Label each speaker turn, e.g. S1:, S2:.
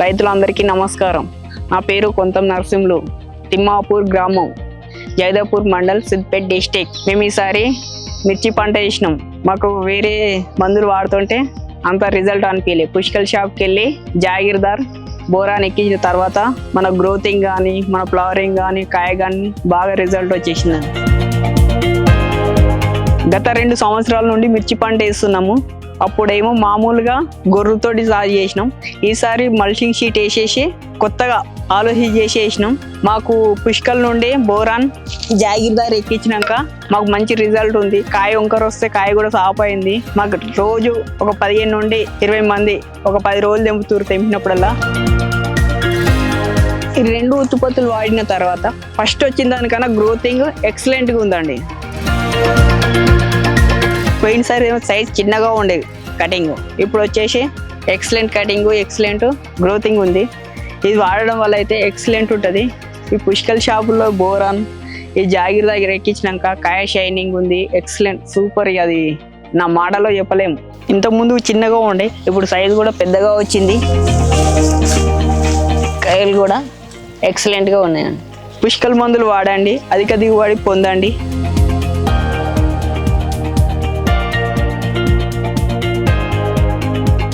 S1: రైతులందరికీ నమస్కారం. నా పేరు కొంతం నరసింహులు, తిమ్మాపూర్ గ్రామం, జైదాపూర్ మండల్, సిద్దిపేట డిస్టిక్. మేము ఈసారి మిర్చి పంట వేసినాం. మాకు వేరే మందులు వాడుతుంటే అంత రిజల్ట్ అనిపించలే. పుష్కల్ షాప్కి వెళ్ళి జాగీర్దార్ బోరాన్ ఎక్కించిన తర్వాత మన గ్రోతింగ్ కానీ, మన ఫ్లవరింగ్ కానీ, కాయ కానీ బాగా రిజల్ట్ వచ్చేసింది. గత 2 సంవత్సరాల నుండి మిర్చి పంట వేస్తున్నాము. అప్పుడేమో మామూలుగా గొర్రెతోటి సాగు చేసినాం. ఈసారి మల్చింగ్ షీట్ వేసేసి కొత్తగా ఆలోచించి వేసినాం. మాకు పుష్కల్ నుండి బోరాన్ జాగీర్దార్ ఎక్కించినాక మాకు మంచి రిజల్ట్ ఉంది. కాయ వంకర వస్తే కాయ కూడా సాఫ్ అయింది. మాకు రోజు ఒక 15 నుండి 20 మంది ఒక 10 రోజులు తెంపుతూరు. తెంపినప్పుడల్లా ఈ 2 ఉత్పత్తులు వాడిన తర్వాత ఫస్ట్ వచ్చిన దానికన్నా గ్రోతింగ్ ఎక్సలెంట్గా ఉందండి. పోయినసారి ఏమో సైజ్ చిన్నగా ఉండేది కటింగ్, ఇప్పుడు వచ్చేసి ఎక్సలెంట్ కటింగ్, ఎక్సలెంట్ గ్రోతింగ్ ఉంది. ఇది వాడడం వల్ల అయితే ఎక్సలెంట్ ఉంటుంది. ఈ పుష్కల్ షాపుల్లో బోరాన్ ఈ జాగీర్ దగ్గర ఎక్కించినాక కాయ షైనింగ్ ఉంది, ఎక్సలెంట్ సూపర్. అది నా మాటలో చెప్పలేము. ఇంతకుముందు చిన్నగా ఉండే, ఇప్పుడు సైజు కూడా పెద్దగా వచ్చింది. కాయలు కూడా ఎక్సలెంట్గా ఉన్నాయండి. పుష్కల్ మందులు వాడండి, అధిక దిగుబడి పొందండి.